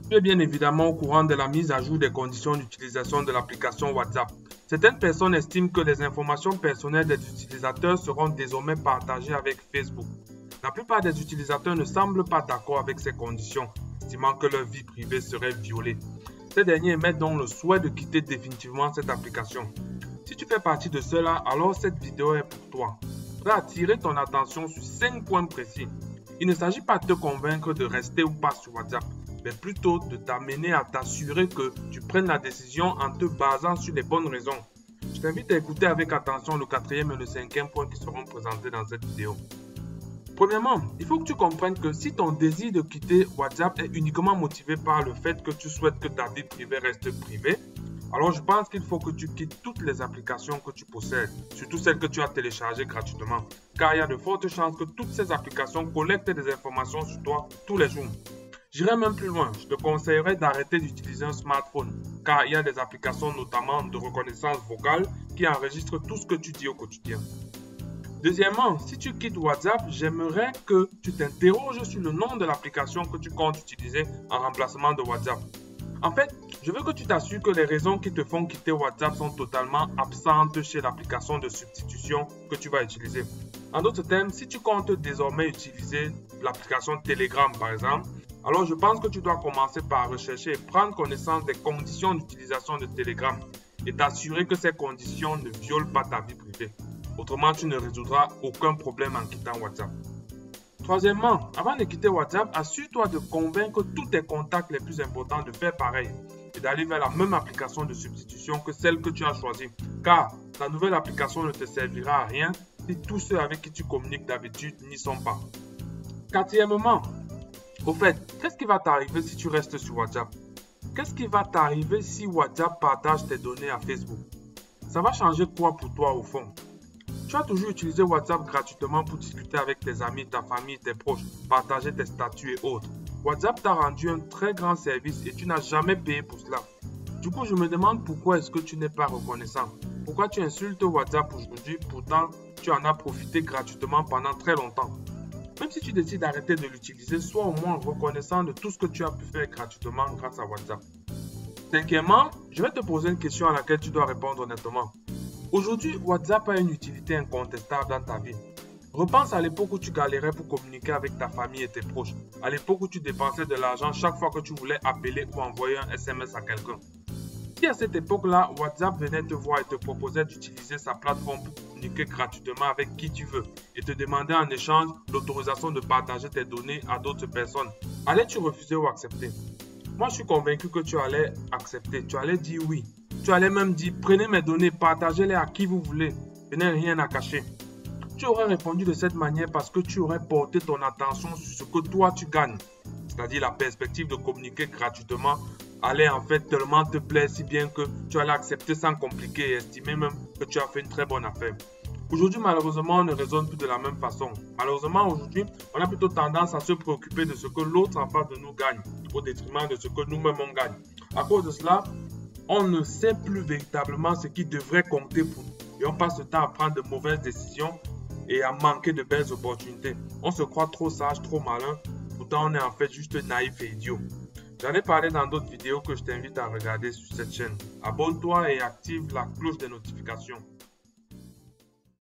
Tu es bien évidemment au courant de la mise à jour des conditions d'utilisation de l'application WhatsApp. Certaines personnes estiment que les informations personnelles des utilisateurs seront désormais partagées avec Facebook. La plupart des utilisateurs ne semblent pas d'accord avec ces conditions, estimant que leur vie privée serait violée. Ces derniers émettent donc le souhait de quitter définitivement cette application. Si tu fais partie de cela, alors cette vidéo est pour toi. Je vais attirer ton attention sur 5 points précis. Il ne s'agit pas de te convaincre de rester ou pas sur WhatsApp, mais plutôt de t'amener à t'assurer que tu prennes la décision en te basant sur les bonnes raisons. Je t'invite à écouter avec attention le 4e et le 5e point qui seront présentés dans cette vidéo. Premièrement, il faut que tu comprennes que si ton désir de quitter WhatsApp est uniquement motivé par le fait que tu souhaites que ta vie privée reste privée, alors je pense qu'il faut que tu quittes toutes les applications que tu possèdes, surtout celles que tu as téléchargées gratuitement, car il y a de fortes chances que toutes ces applications collectent des informations sur toi tous les jours. J'irai même plus loin, je te conseillerais d'arrêter d'utiliser un smartphone, car il y a des applications notamment de reconnaissance vocale qui enregistrent tout ce que tu dis au quotidien. Deuxièmement, si tu quittes WhatsApp, j'aimerais que tu t'interroges sur le nom de l'application que tu comptes utiliser en remplacement de WhatsApp. En fait, je veux que tu t'assures que les raisons qui te font quitter WhatsApp sont totalement absentes chez l'application de substitution que tu vas utiliser. En d'autres termes, si tu comptes désormais utiliser l'application Telegram par exemple, alors je pense que tu dois commencer par rechercher et prendre connaissance des conditions d'utilisation de Telegram et t'assurer que ces conditions ne violent pas ta vie privée. Autrement, tu ne résoudras aucun problème en quittant WhatsApp. Troisièmement, avant de quitter WhatsApp, assure-toi de convaincre tous tes contacts les plus importants de faire pareil et d'aller vers la même application de substitution que celle que tu as choisie. Car ta nouvelle application ne te servira à rien si tous ceux avec qui tu communiques d'habitude n'y sont pas. Quatrièmement, au fait, qu'est-ce qui va t'arriver si tu restes sur WhatsApp? Qu'est-ce qui va t'arriver si WhatsApp partage tes données à Facebook? Ça va changer quoi pour toi au fond? Tu as toujours utilisé WhatsApp gratuitement pour discuter avec tes amis, ta famille, tes proches, partager tes statuts et autres. WhatsApp t'a rendu un très grand service et tu n'as jamais payé pour cela. Du coup, je me demande pourquoi est-ce que tu n'es pas reconnaissant. Pourquoi tu insultes WhatsApp aujourd'hui, pourtant tu en as profité gratuitement pendant très longtemps. Même si tu décides d'arrêter de l'utiliser, sois au moins reconnaissant de tout ce que tu as pu faire gratuitement grâce à WhatsApp. Cinquièmement, je vais te poser une question à laquelle tu dois répondre honnêtement. Aujourd'hui, WhatsApp a une utilité incontestable dans ta vie. Repense à l'époque où tu galérais pour communiquer avec ta famille et tes proches. À l'époque où tu dépensais de l'argent chaque fois que tu voulais appeler ou envoyer un SMS à quelqu'un. Si à cette époque-là, WhatsApp venait te voir et te proposait d'utiliser sa plateforme pour communiquer gratuitement avec qui tu veux et te demandait en échange l'autorisation de partager tes données à d'autres personnes, allais-tu refuser ou accepter? Moi, je suis convaincu que tu allais accepter, tu allais dire oui. Tu allais même dire, prenez mes données, partagez-les à qui vous voulez. Je n'ai rien à cacher. Tu aurais répondu de cette manière parce que tu aurais porté ton attention sur ce que toi tu gagnes. C'est-à-dire la perspective de communiquer gratuitement allait en fait tellement te plaire si bien que tu allais accepter sans compliquer et estimer même que tu as fait une très bonne affaire. Aujourd'hui, malheureusement, on ne raisonne plus de la même façon. Malheureusement, aujourd'hui, on a plutôt tendance à se préoccuper de ce que l'autre en face de nous gagne, au détriment de ce que nous-mêmes on gagne. À cause de cela, on ne sait plus véritablement ce qui devrait compter pour nous. Et on passe le temps à prendre de mauvaises décisions et à manquer de belles opportunités. On se croit trop sage, trop malin, pourtant on est en fait juste naïf et idiot. J'en ai parlé dans d'autres vidéos que je t'invite à regarder sur cette chaîne. Abonne-toi et active la cloche des notifications.